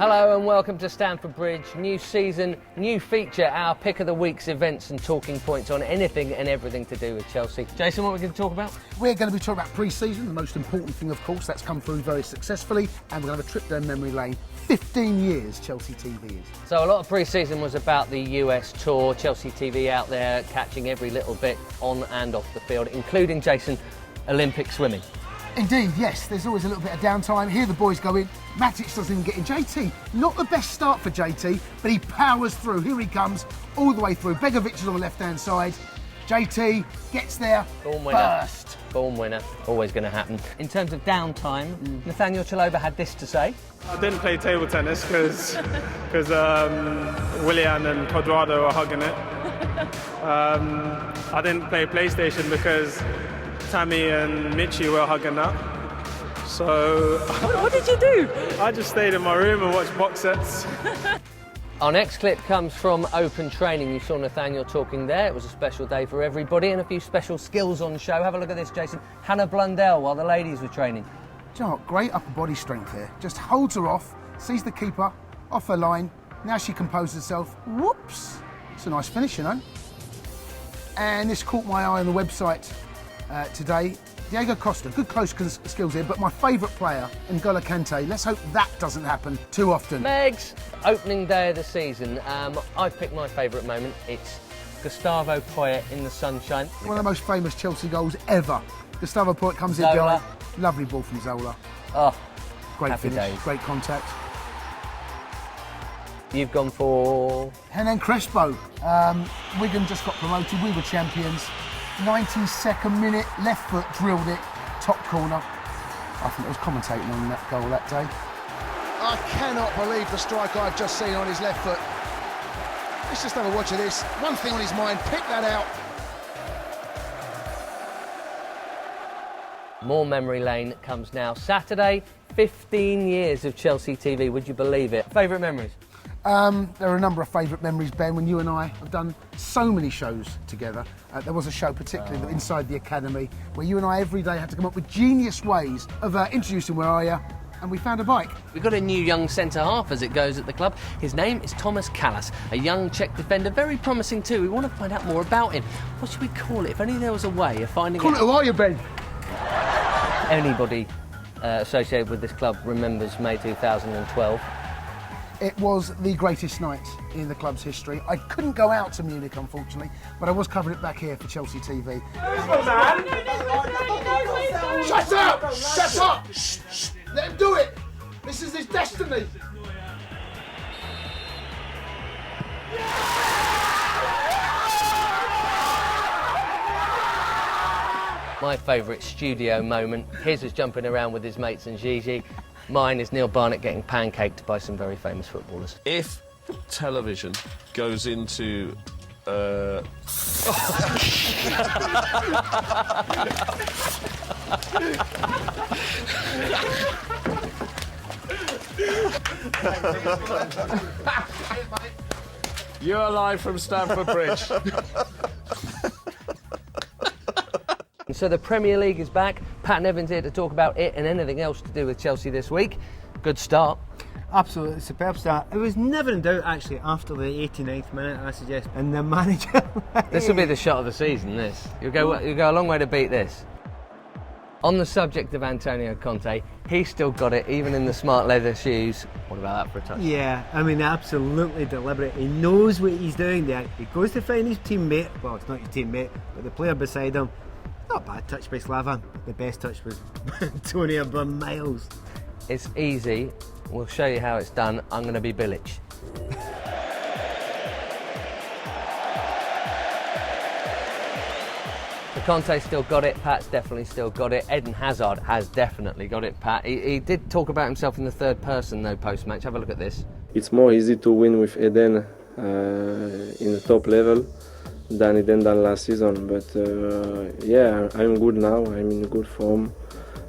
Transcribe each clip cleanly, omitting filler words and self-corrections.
Hello and welcome to Stamford Bridge. New season, new feature, our pick of the week's events and talking points on anything and everything to do with Chelsea. Jason, what are we going to talk about? We're going to be talking about pre-season, the most important thing, of course, that's come through very successfully, and we're going to have a trip down memory lane. 15 years Chelsea TV is. So a lot of pre-season was about the US tour, Chelsea TV out there catching every little bit on and off the field, including, Jason, Olympic swimming. Indeed, yes, there's always a little bit of downtime. Here the boys go in, Matic doesn't even get in. JT, not the best start for JT, but he powers through. Here he comes, all the way through. Begovic is on the left-hand side. JT gets there, Born winner. burst. Born winner, always going to happen. In terms of downtime, Nathaniel Chalobah had this to say. I didn't play table tennis because Willian and Quadrado are hugging it. I didn't play PlayStation because Tammy and Michi were hugging that. So What did you do? I just stayed in my room and watched box sets. Our next clip comes from open training. You saw Nathaniel talking there. It was a special day for everybody and a few special skills on show. Have a look at this, Jason. Hannah Blundell while the ladies were training. Do you know what? Great upper body strength here. Just holds her off, sees the keeper, off her line. Now she composes herself. Whoops! It's a nice finish, you know. And this caught my eye on the website today. Diego Costa, good close skills here, but my favourite player, N'Golo Kante. Let's hope that doesn't happen too often. Megs, opening day of the season. I've picked my favourite moment. It's Gustavo Poyet in the sunshine. One of the most famous Chelsea goals ever. Gustavo Poyet comes in Zola. behind. Lovely ball from Zola. Oh, Great happy finish, days. great contact. You've gone for... Hernan Crespo. Wigan just got promoted, we were champions. 92nd minute, left foot, drilled it, top corner. I think I was commentating on that goal that day. I cannot believe the strike I've just seen on his left foot. Let's just have a watch of this. One thing on his mind, pick that out. More memory lane comes now. Saturday, 15 years of Chelsea TV. Would you believe it? Favourite memories? There are a number of favourite memories, Ben, when you and I have done so many shows together. There was a show particularly inside the academy where you and I every day had to come up with genius ways of introducing Where Are You? And we found a bike. We've got a new young centre-half as it goes at the club. His name is Thomas Callas, a young Czech defender, very promising too. We want to find out more about him. What should we call it? If only there was a way of finding Call it Who Are You, Ben? Anybody associated with this club remembers May 2012. It was the greatest night in the club's history. I couldn't go out to Munich, unfortunately, but I was covering it back here for Chelsea TV. Shut up! Shut up! Shh, shh. Let him do it! This is his destiny! My favourite studio moment. His was jumping around with his mates and Gigi. Mine is Neil Barnett getting pancaked by some very famous footballers. If television goes into You're live from Stamford Bridge. So the Premier League is back. Pat Nevin's here to talk about it and anything else to do with Chelsea this week. Good start. Absolutely superb start. It was never in doubt actually after the 89th minute, I suggest. And the manager... This will be the shot of the season, this. You'll go a long way to beat this. On the subject of Antonio Conte, he's still got it, even in the smart leather shoes. What about that for a touch? Yeah, I mean, absolutely deliberate. He knows what he's doing there. He goes to find his teammate. Well, it's not his teammate, but the player beside him. Not a bad touch by Slavan. The best touch was Antonio by miles. It's easy. We'll show you how it's done. I'm going to be Bilic. The Conte still got it. Pat's definitely still got it. Eden Hazard has definitely got it, Pat. He did talk about himself in the third person, though, post-match. Have a look at this. It's more easy to win with Eden in the top level than Eden than last season. But yeah, I'm good now. I'm in good form,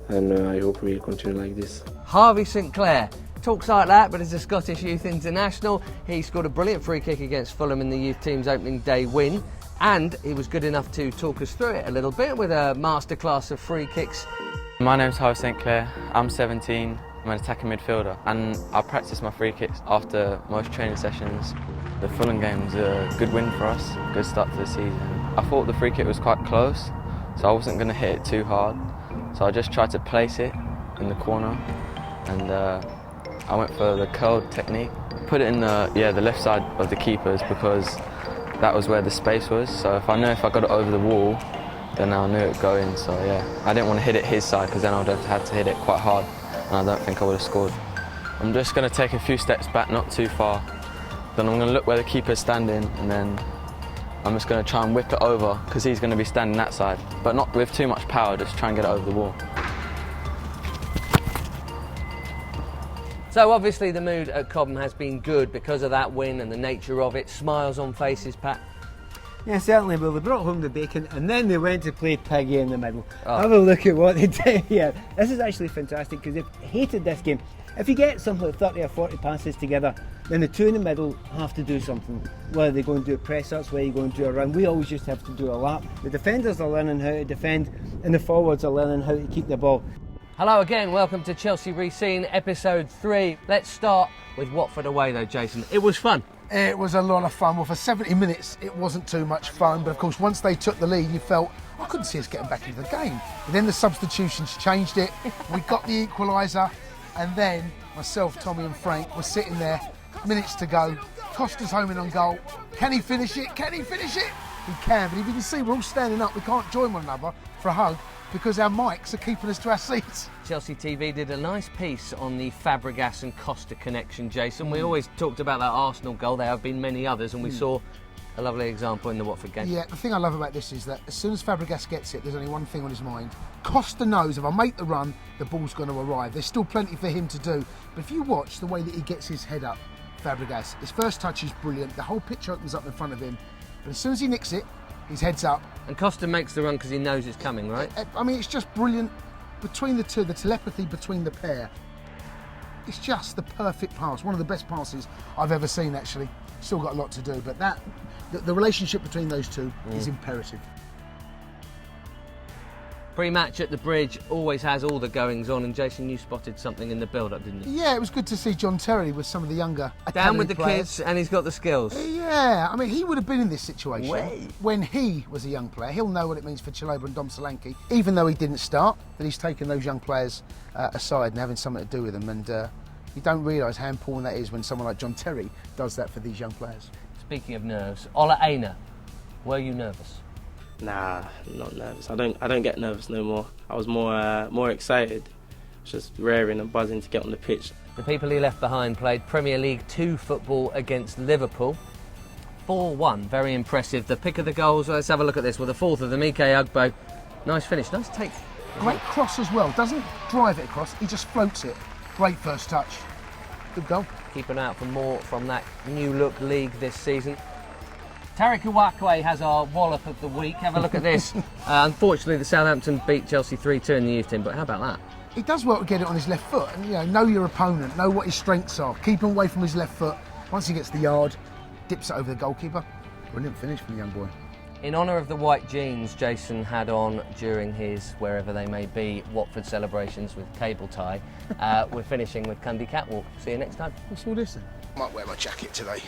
and I hope we'll continue like this. Harvey St Clair talks like that, but as a Scottish youth international, he scored a brilliant free kick against Fulham in the youth team's opening day win, and he was good enough to talk us through it a little bit with a masterclass of free kicks. My name's Harvey St Clair, I'm 17, I'm an attacking midfielder, and I practice my free kicks after most training sessions. The Fulham game was a good win for us, good start to the season. I thought the free kick was quite close, so I wasn't going to hit it too hard. So I just tried to place it in the corner, and I went for the curled technique. Put it in the left side of the keepers because that was where the space was. So if I got it over the wall, then I knew it would go in. So yeah, I didn't want to hit it his side because then I would have had to hit it quite hard, and I don't think I would have scored. I'm just going to take a few steps back, not too far. Then I'm going to look where the keeper's standing, and then I'm just going to try and whip it over because he's going to be standing that side, but not with too much power, just try and get it over the wall. So obviously the mood at Cobham has been good because of that win and the nature of it. Smiles on faces, Pat. Yeah, certainly. Well, they brought home the bacon and then they went to play Piggy in the middle. Have a look at what they did here. This is actually fantastic because they've hated this game. If you get something like 30 or 40 passes together, then the two in the middle have to do something. Whether they go and do a press-ups, whether you go and do a run, we always just have to do a lap. The defenders are learning how to defend and the forwards are learning how to keep the ball. Hello again, welcome to Chelsea Re-Seen, episode 3. Let's start with Watford away though, Jason. It was fun. It was a lot of fun. Well, for 70 minutes, it wasn't too much fun. But of course, once they took the lead, you felt, I couldn't see us getting back into the game. But then the substitutions changed it. We got the equaliser. And then myself, Tommy and Frank were sitting there, minutes to go. Costa's home in on goal. Can he finish it? Can he finish it? He can. But if you can see, we're all standing up. We can't join one another for a hug because our mics are keeping us to our seats. Chelsea TV did a nice piece on the Fabregas and Costa connection, Jason. We always talked about that Arsenal goal. There have been many others, and we saw a lovely example in the Watford game. Yeah, the thing I love about this is that as soon as Fabregas gets it, there's only one thing on his mind. Costa knows if I make the run, the ball's going to arrive. There's still plenty for him to do. But if you watch the way that he gets his head up, Fabregas, his first touch is brilliant. The whole pitch opens up in front of him. But as soon as he nicks it, his head's up. And Costa makes the run because he knows it's coming, right? I mean, it's just brilliant between the two, the telepathy between the pair. It's just the perfect pass. One of the best passes I've ever seen, actually. Still got a lot to do, but the relationship between those two is imperative. Pre-match at the Bridge always has all the goings on, and Jason, you spotted something in the build-up, didn't you? Yeah, it was good to see John Terry with some of the younger Down with the players. kids, and he's got the skills. Yeah, I mean, he would have been in this situation when he was a young player. He'll know what it means for Chalobah and Dom Solanke, even though he didn't start, that he's taken those young players aside and having something to do with them. And you don't realise how important that is when someone like John Terry does that for these young players. Speaking of nerves, Ola Aina, were you nervous? Nah, not nervous. I don't get nervous no more. I was more excited, just raring and buzzing to get on the pitch. The people he left behind played Premier League 2 football against Liverpool. 4-1, very impressive. The pick of the goals, let's have a look at this. Well, the fourth of them, Ike Ugbo. Nice finish, nice take. Great cross as well. Doesn't drive it across, he just floats it. Great first touch. Good goal. Keep an eye out for more from that new look league this season. Tariq Uwakwe has our wallop of the week. Have a look at this. Unfortunately, the Southampton beat Chelsea 3-2 in the youth team, but how about that? He does well to get it on his left foot and know your opponent, know what his strengths are. Keep him away from his left foot. Once he gets the yard, dips it over the goalkeeper. Brilliant finish from the young boy. In honour of the white jeans Jason had on during his, wherever they may be, Watford celebrations with cable tie, we're finishing with Cundy Catwalk. See you next time. What's all this then? Might wear my jacket today.